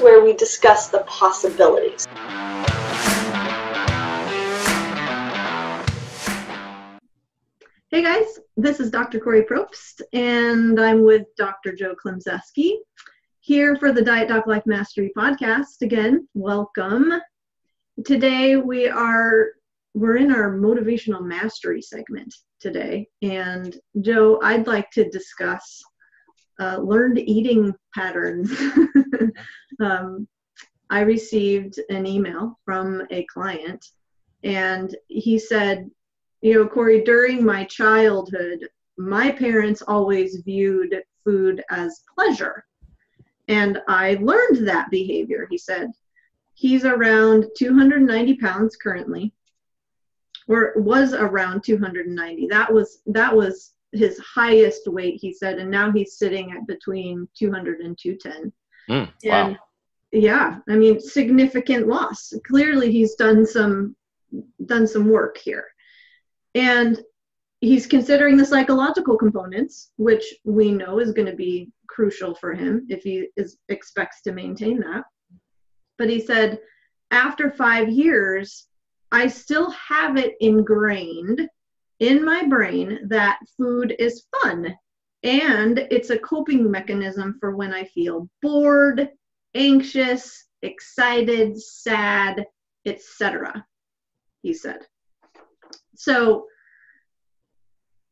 is where we discuss the possibilities. Hey guys, this is Dr. Kori Propst, and I'm with Dr. Joe Klemczewski here for the Diet Doc Life Mastery podcast. Again, welcome. Today we're in our motivational mastery segment today, and Joe, I'd like to discuss learned eating patterns. I received an email from a client, and he said, you know, Kori, during my childhood, my parents always viewed food as pleasure. And I learned that behavior, he said. He's around 290 pounds currently, or was around 290. That was his highest weight, he said, and now he's sitting at between 200 and 210. Wow. And yeah, I mean, significant loss. Clearly he's done some work here. And he's considering the psychological components, which we know is going to be crucial for him if he expects to maintain that. But he said, after 5 years, I still have it ingrained in my brain that food is fun. And it's a coping mechanism for when I feel bored, anxious, excited, sad, etc., he said. So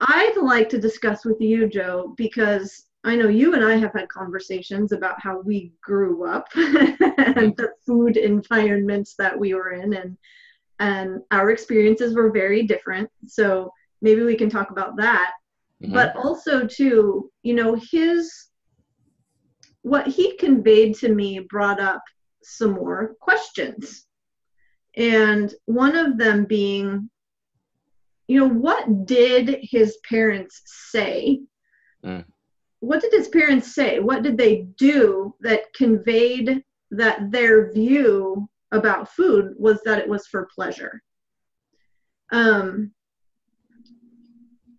I'd like to discuss with you, Joe, because I know you and I have had conversations about how we grew up and the food environments that we were in, and our experiences were very different. So maybe we can talk about that. Mm-hmm. But also too, you know, what he conveyed to me brought up some more questions. And one of them being, you know, what did his parents say? What did his parents say? What did they do that conveyed that their view about food was that it was for pleasure?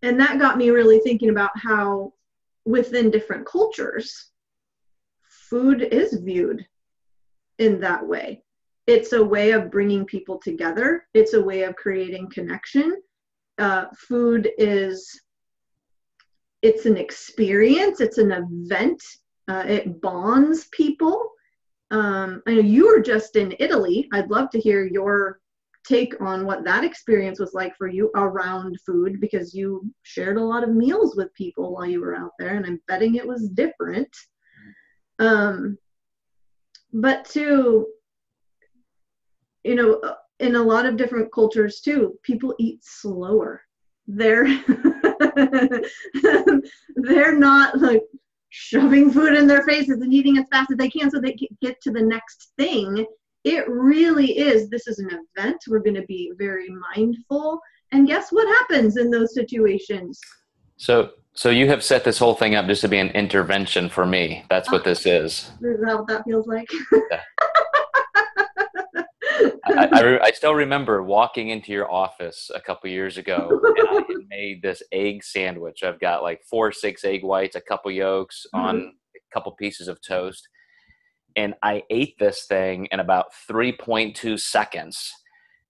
And that got me really thinking about how within different cultures, food is viewed in that way. It's a way of bringing people together. It's a way of creating connection. Food it's an experience, it's an event, it bonds people. I know you were just in Italy. I'd love to hear your take on what that experience was like for you around food, because you shared a lot of meals with people while you were out there, and I'm betting it was different. But too, you know, in a lot of different cultures too, people eat slower. They're not like shoving food in their faces and eating as fast as they can so they can get to the next thing. It really is, this is an event. We're going to be very mindful. And guess what happens in those situations? So you have set this whole thing up just to be an intervention for me. That's what this is. Is that what that feels like? Yeah. I still remember walking into your office a couple years ago, and I had made this egg sandwich. I've got like 4 or 6 egg whites, a couple yolks on a couple pieces of toast. And I ate this thing in about 3.2 seconds.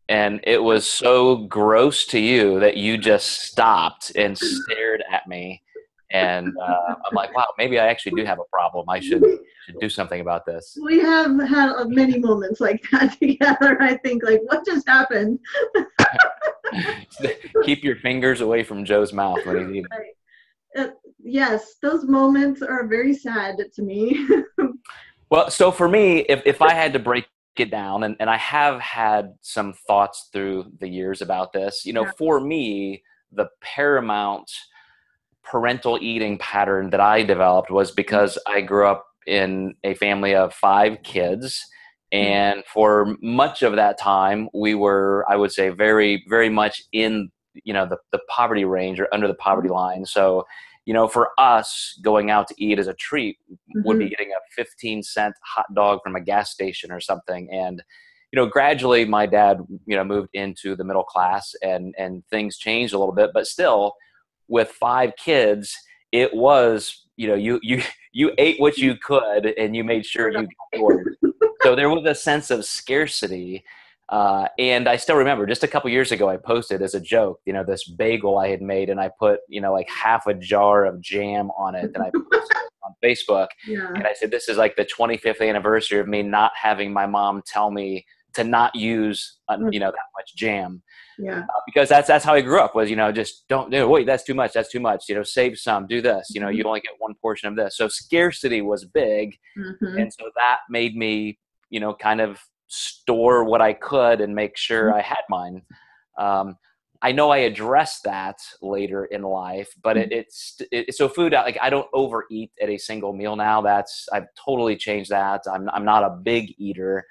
And it was so gross to you that you just stopped and stared at me. And I'm like, wow, maybe I actually do have a problem. I should do something about this. We have had many moments like that together, I think. Like, what just happened? Keep your fingers away from Joe's mouth when he's eating. Right. Yes, those moments are very sad to me. Well, so for me, if I had to break it down, and I have had some thoughts through the years about this, you know, for me, the paramount parental eating pattern that I developed was because I grew up in a family of 5 kids. And for much of that time, we were, I would say, very, very much in, you know, the poverty range or under the poverty line. So, you know, for us, going out to eat as a treat would be getting a 15-cent hot dog from a gas station or something. And, you know, gradually my dad, you know, moved into the middle class and things changed a little bit, but still with 5 kids, it was, you ate what you could and you made sure you got yours. So there was a sense of scarcity. And I still remember just a couple years ago, I posted as a joke, this bagel I had made, and I put, like half a jar of jam on it, and I posted it on Facebook. Yeah. And I said, this is like the 25th anniversary of me not having my mom tell me to not use, that much jam. Yeah. Because that's how I grew up, was, just don't do, wait, that's too much. That's too much. Save some, do this, you only get one portion of this. So scarcity was big. Mm-hmm. And so that made me, kind of store what I could and make sure I had mine. I know I addressed that later in life, but so food, like I don't overeat at a single meal now. I've totally changed that. I'm not a big eater.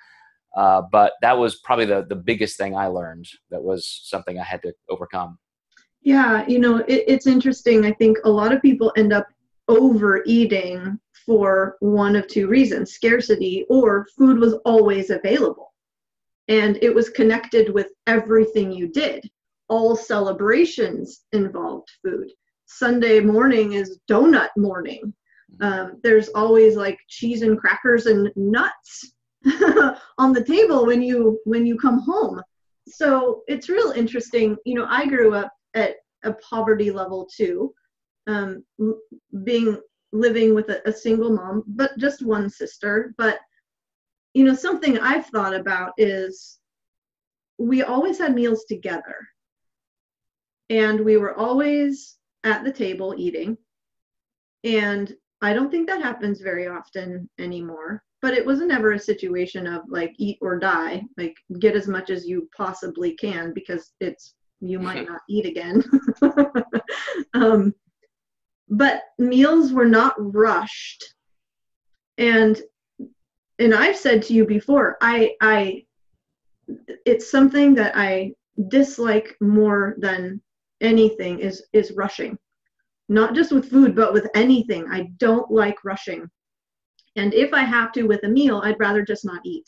But that was probably the biggest thing I learned. That was something I had to overcome. Yeah. It's interesting. I think a lot of people end up overeating for one of two reasons: scarcity, or food was always available and it was connected with everything you did. All celebrations involved food. Sunday morning is donut morning. There's always like cheese and crackers and nuts on the table when you come home. So it's real interesting. I grew up at a poverty level too, living with a single mom, but just one sister. But something I've thought about is we always had meals together, and we were always at the table eating. And I don't think that happens very often anymore. But it wasn't ever a situation of like eat or die, like get as much as you possibly can, because you might not eat again. But meals were not rushed. And I've said to you before, it's something that I dislike more than anything is rushing. Not just with food, but with anything. I don't like rushing. And if I have to with a meal, I'd rather just not eat.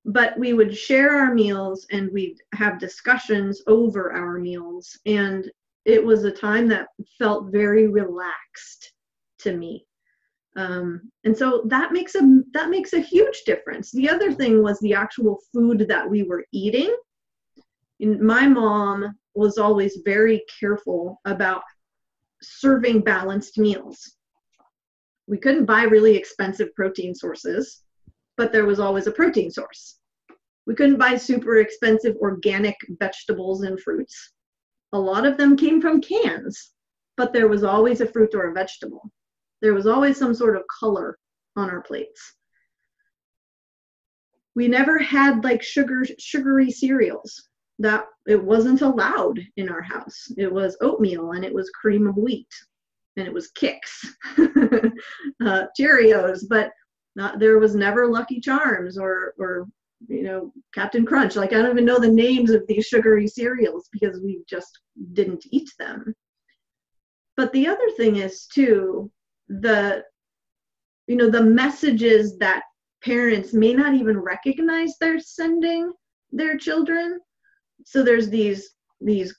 But we would share our meals and we'd have discussions over our meals. And it was a time that felt very relaxed to me. And so that makes a huge difference. The other thing was the actual food that we were eating. And my mom was always very careful about serving balanced meals. We couldn't buy really expensive protein sources, but there was always a protein source. We couldn't buy super expensive organic vegetables and fruits. A lot of them came from cans, but there was always a fruit or a vegetable. There was always some sort of color on our plates. We never had like sugary cereals. That it wasn't allowed in our house. It was oatmeal and it was cream of wheat. And it was Kix, Cheerios, but there was never Lucky Charms or Captain Crunch. Like I don't even know the names of these sugary cereals because we just didn't eat them. But the other thing is too, the messages that parents may not even recognize they're sending their children. So there's these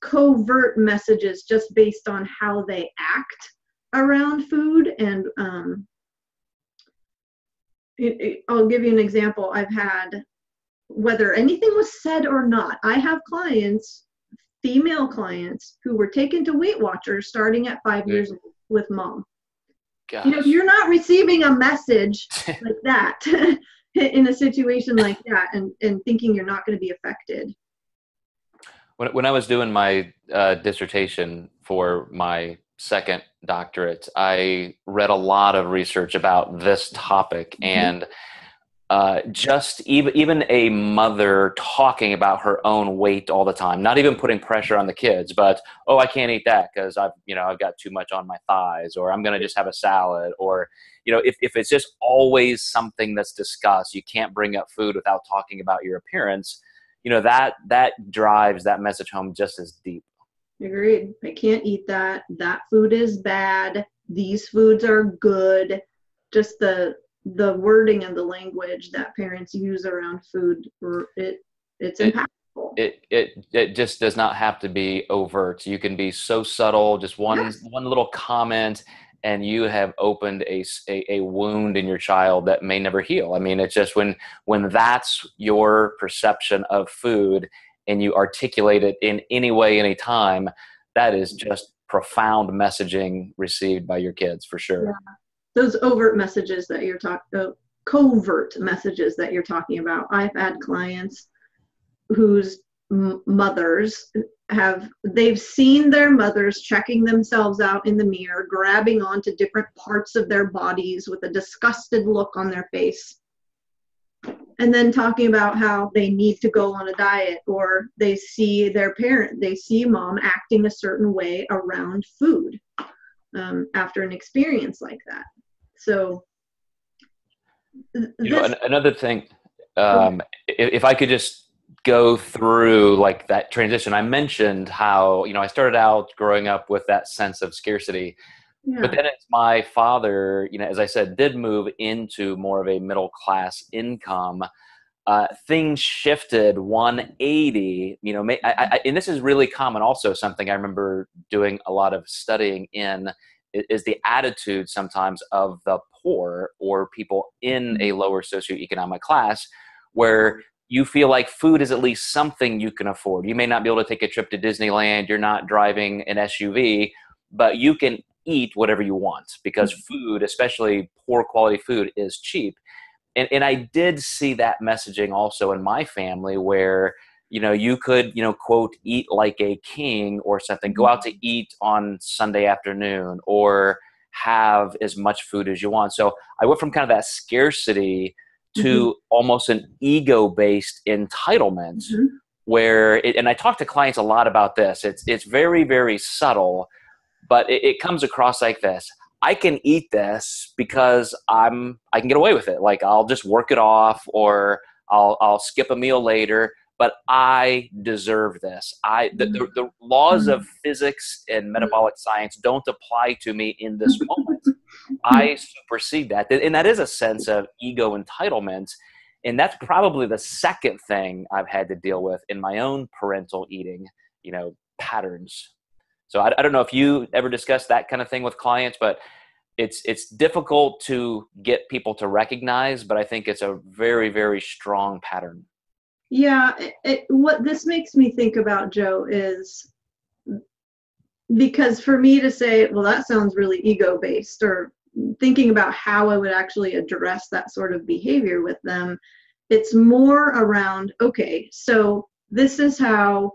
covert messages just based on how they act around food. And I'll give you an example. I've had, whether anything was said or not, I have female clients who were taken to Weight Watchers starting at 5 years old with mom. Gosh. If you're not receiving a message like that in a situation like that and thinking you're not going to be affected. When I was doing my dissertation for my second doctorate, I read a lot of research about this topic, and just even a mother talking about her own weight all the time, not even putting pressure on the kids, but, oh, I can't eat that because I've got too much on my thighs, or I'm going to just have a salad, or, if it's just always something that's discussed, you can't bring up food without talking about your appearance, that drives that message home just as deep. Agreed. I can't eat that. That food is bad. These foods are good. Just the wording and the language that parents use around food, it's impactful. It just does not have to be overt. You can be so subtle, just one little comment, and you have opened a wound in your child that may never heal. I mean, it's just when that's your perception of food and you articulate it in any way, any time, that is just profound messaging received by your kids for sure. Yeah. Those overt messages that you're talking, covert messages that you're talking about. I've had clients whose mothers they've seen their mothers checking themselves out in the mirror, grabbing onto different parts of their bodies with a disgusted look on their face, and then talking about how they need to go on a diet, or they see mom acting a certain way around food after an experience like that. So another thing, if I could just go through like that transition. I mentioned how, I started out growing up with that sense of scarcity, but then as my father, as I said, did move into more of a middle class income, things shifted 180, and this is really common. Also something I remember doing a lot of studying in is the attitude sometimes of the poor or people in a lower socioeconomic class, where you feel like food is at least something you can afford. You may not be able to take a trip to Disneyland. You're not driving an SUV, but you can eat whatever you want because food, especially poor quality food, is cheap. And I did see that messaging also in my family where, you could, quote, eat like a king or something, go out to eat on Sunday afternoon or have as much food as you want. So I went from kind of that scarcity to almost an ego-based entitlement where, and I talk to clients a lot about this. It's very, very subtle, but it comes across like this. I can eat this because I can get away with it. Like I'll just work it off, or I'll skip a meal later, but I deserve this. The laws of physics and metabolic science don't apply to me in this moment. I supersede that. And that is a sense of ego entitlement. And that's probably the second thing I've had to deal with in my own parental eating, patterns. So I don't know if you ever discuss that kind of thing with clients, but it's difficult to get people to recognize, but I think it's a very, very strong pattern. Yeah. What this makes me think about, Joe, is because for me to say, well, that sounds really ego-based, or thinking about how I would actually address that sort of behavior with them, it's more around, okay, so this is how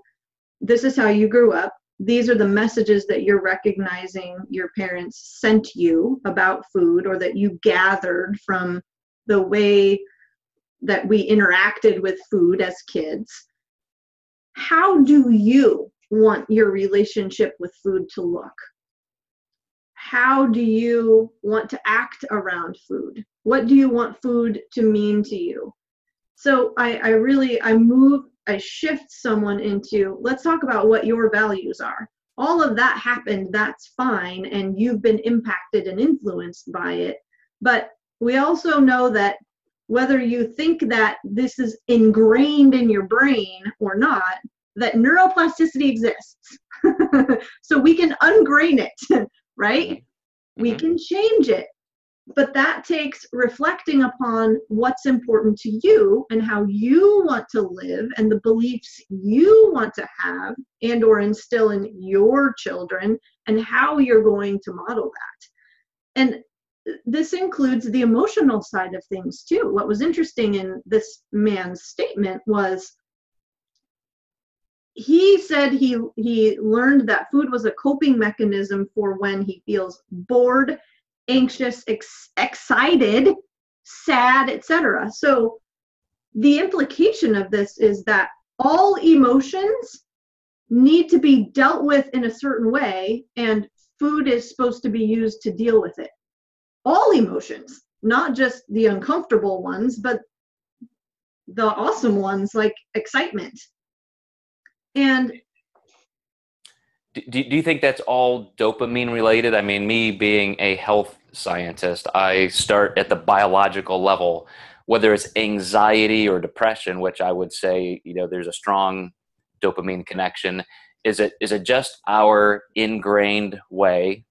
you grew up. These are the messages that you're recognizing your parents sent you about food, or that you gathered from the way that we interacted with food as kids. How do you want your relationship with food to look? How do you want to act around food? What do you want food to mean to you? So I shift someone into, let's talk about what your values are. All of that happened, that's fine, and you've been impacted and influenced by it. But we also know that whether you think that this is ingrained in your brain or not, that neuroplasticity exists. So we can ungrain it, right? We can change it. But that takes reflecting upon what's important to you and how you want to live and the beliefs you want to have and or instill in your children, and how you're going to model that. And this includes the emotional side of things too. What was interesting in this man's statement was he said he learned that food was a coping mechanism for when he feels bored, anxious, excited, sad, etc. So the implication of this is that all emotions need to be dealt with in a certain way, and food is supposed to be used to deal with it. All emotions, not just the uncomfortable ones, but the awesome ones like excitement. And do you think that's all dopamine related? I mean, me being a health scientist, I start at the biological level whether it's anxiety or depression, which I would say, there's a strong dopamine connection. Is it just our ingrained way?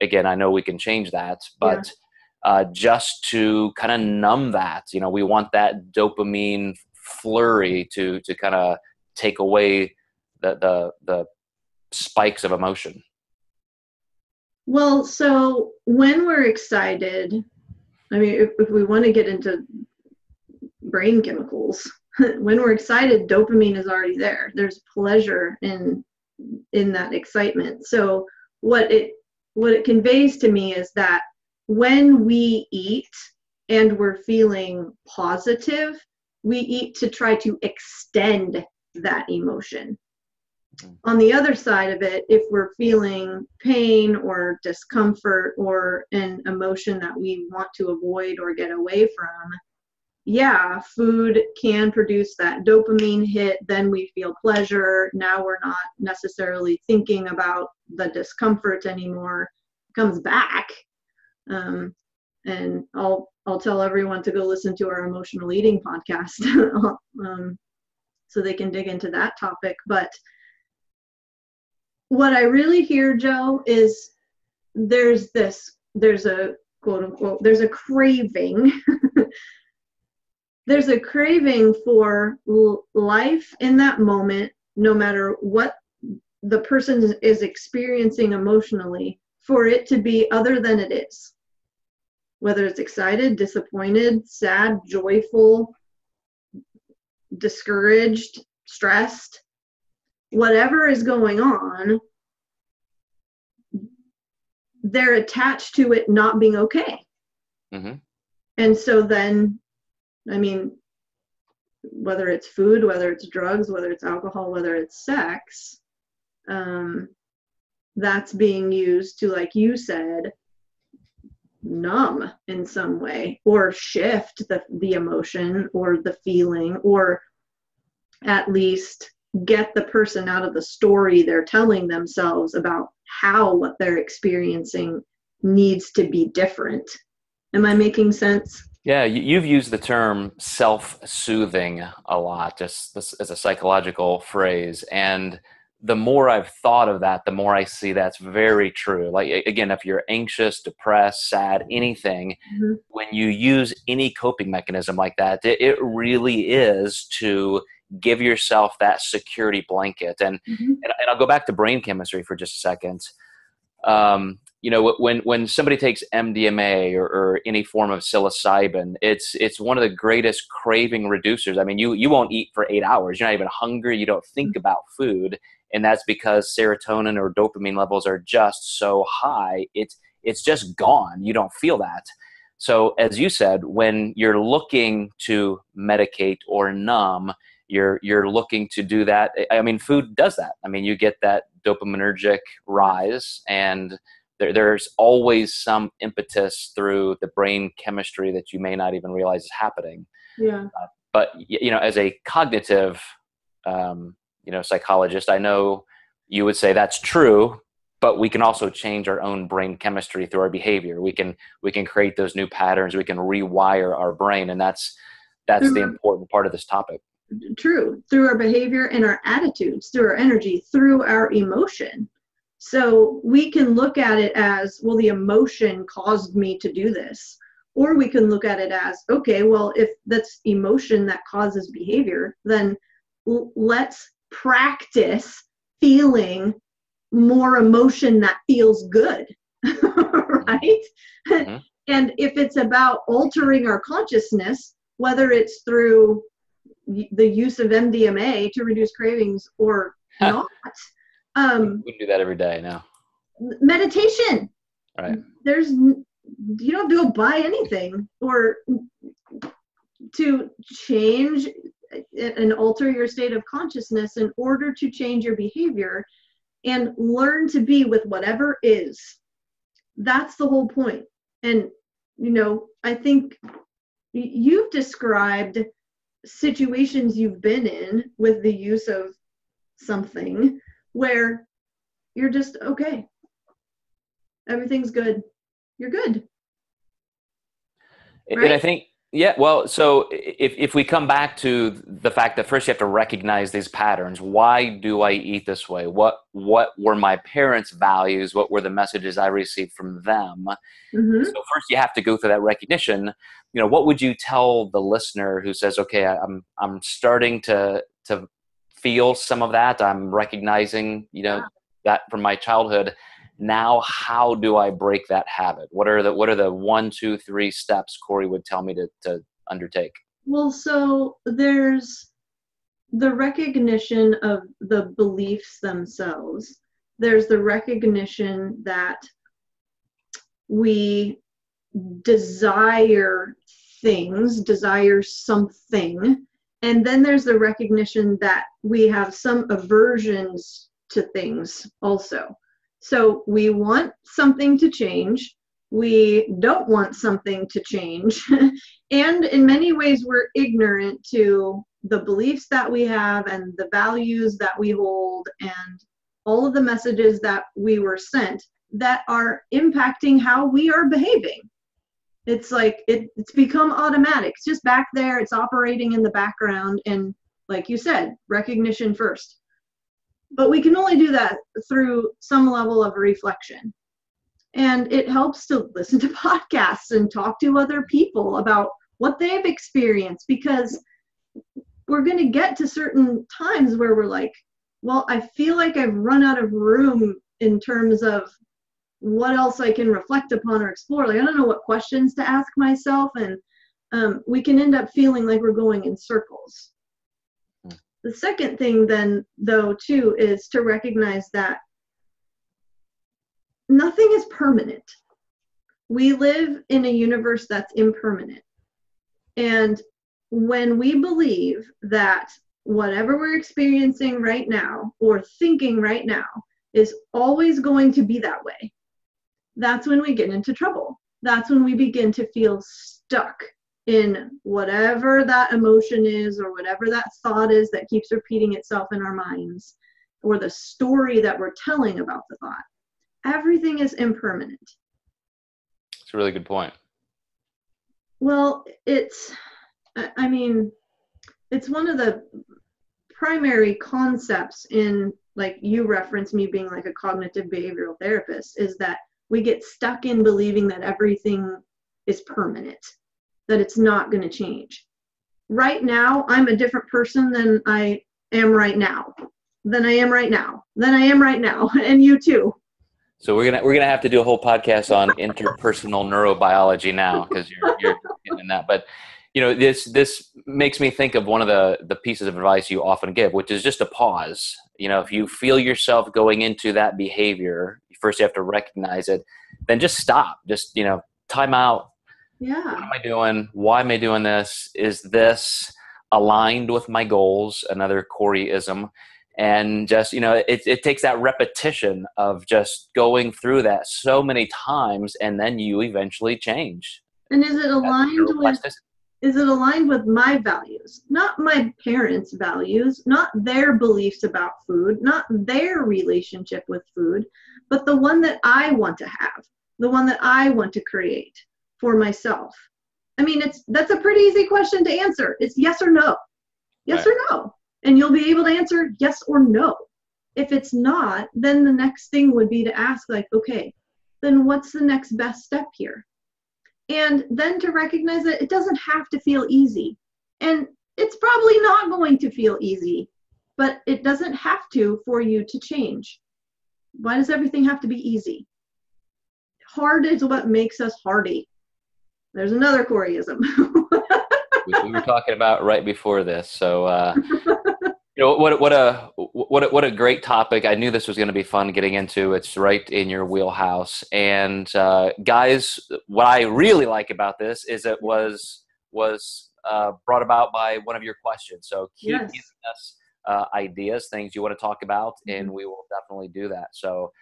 Again, I know we can change that, but just to kind of numb that, we want that dopamine flurry to kind of take away the spikes of emotion. Well, so when we're excited, I mean, if we want to get into brain chemicals, when we're excited, dopamine is already there. There's pleasure in that excitement. So what it conveys to me is that when we eat and we're feeling positive, we eat to try to extend that emotion. On the other side of it, if we're feeling pain or discomfort or an emotion that we want to avoid or get away from, food can produce that dopamine hit. Then we feel pleasure. Now we're not necessarily thinking about the discomfort anymore. It comes back. And I'll tell everyone to go listen to our emotional eating podcast so they can dig into that topic. But what I really hear, Joe, is there's a quote unquote, there's a craving. There's a craving for life in that moment, no matter what the person is experiencing emotionally, for it to be other than it is. Whether it's excited, disappointed, sad, joyful, discouraged, stressed, whatever is going on, they're attached to it not being okay. Mm-hmm. And so then, I mean, whether it's food, whether it's drugs, whether it's alcohol, whether it's sex, that's being used to, like you said, numb in some way, or shift the emotion or the feeling, or at least get the person out of the story they're telling themselves about how what they're experiencing needs to be different. Am I making sense? Yeah, you've used the term self-soothing a lot, just as a psychological phrase. And the more I've thought of that, the more I see that's very true. Like, again, if you're anxious, depressed, sad, anything, mm-hmm. when you use any coping mechanism like that, it really is to give yourself that security blanket. And, mm-hmm. and I'll go back to brain chemistry for just a second. When somebody takes MDMA or any form of psilocybin, it's one of the greatest craving reducers. I mean, you won't eat for 8 hours. You're not even hungry. You don't think about food. And that's because serotonin or dopamine levels are just so high. It's just gone. You don't feel that. So as you said, when you're looking to medicate or numb, you're looking to do that. I mean, food does that. I mean, you get that dopaminergic rise, and there's always some impetus through the brain chemistry that you may not even realize is happening. Yeah. But as a cognitive, psychologist, I know you would say that's true, but we can also change our own brain chemistry through our behavior. We can create those new patterns. We can rewire our brain, and that's the important part of this topic. True. Through our behavior and our attitudes, through our energy, through our emotion. So we can look at it as, well, the emotion caused me to do this. Or we can look at it as, okay, well, if that's emotion that causes behavior, then let's practice feeling more emotion that feels good, right? Mm-hmm. And if it's about altering our consciousness, whether it's through the use of MDMA to reduce cravings or not. We do that every day now. Meditation. Right. You don't have to go buy anything or to change and alter your state of consciousness in order to change your behavior and learn to be with whatever is. That's the whole point. And, I think you've described situations you've been in with the use of something where you're just okay, everyth's good, you're good, right? And I think Yeah, well, so if we come back to the fact that first you have to recognize these patterns. Why do I eat this way? What were my parents' values? What were the messages I received from them? Mm-hmm. So first you have to go through that recognition. What would you tell the listener who says, okay, I'm starting to feel some of that. I'm recognizing, that from my childhood. Now, how do I break that habit? What are the 1, 2, 3 steps Kori would tell me to undertake? Well, so there's the recognition of the beliefs themselves. There's the recognition that we desire something. And then there's the recognition that we have some aversions to things also. So we want something to change. We don't want something to change. And in many ways, we're ignorant to the beliefs that we have and the values that we hold and all of the messages that we were sent that are impacting how we are behaving. It's like it's become automatic. It's just back there. It's operating in the background. And like you said, recognition first. But we can only do that through some level of reflection. And it helps to listen to podcasts and talk to other people about what they've experienced, because we're going to get to certain times where we're like, well, I feel like I've run out of room in terms of what else I can reflect upon or explore. Like, I don't know what questions to ask myself. And we can end up feeling like we're going in circles. The second thing then, though, too, is to recognize that nothing is permanent. We live in a universe that's impermanent. And when we believe that whatever we're experiencing right now or thinking right now is always going to be that way, that's when we get into trouble. That's when we begin to feel stuck in whatever that emotion is or whatever that thought is that keeps repeating itself in our minds, or the story that we're telling about the thought. Everything is impermanent. It's a really good point. Well, it's one of the primary concepts in, like you referenced me being like a cognitive behavioral therapist, is that we get stuck in believing that everything is permanent, that it's not going to change. Right now, I'm a different person than I am right now, and you too. So we're gonna have to do a whole podcast on interpersonal neurobiology now, because you're getting in that. But this makes me think of one of the pieces of advice you often give, which is just a pause. If you feel yourself going into that behavior, first you have to recognize it, then just stop. Just time out. Yeah. What am I doing? Why am I doing this? Is this aligned with my goals? Another Kori-ism. And just, it takes that repetition of just going through that so many times, and then you eventually change. And is it aligned with my values, not my parents' values, not their beliefs about food, not their relationship with food, but the one that I want to have, the one that I want to create for myself? I mean, that's a pretty easy question to answer. It's yes or no. Yes or no. And you'll be able to answer yes or no. If it's not, then the next thing would be to ask, like, okay, then what's the next best step here? And then to recognize that it doesn't have to feel easy. And it's probably not going to feel easy, but it doesn't have to for you to change. Why does everything have to be easy? Hard is what makes us hardy. There's another Kori-ism. We were talking about right before this. So, what a great topic. I knew this was going to be fun getting into. It's right in your wheelhouse. And guys, what I really like about this is it was brought about by one of your questions. So keep giving us ideas, things you want to talk about, and we will definitely do that. So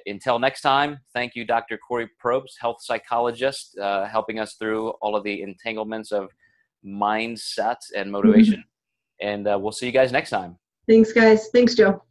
until next time, thank you, Dr. Kori Propst, health psychologist, helping us through all of the entanglements of mindset and motivation. And we'll see you guys next time. Thanks, guys. Thanks, Joe.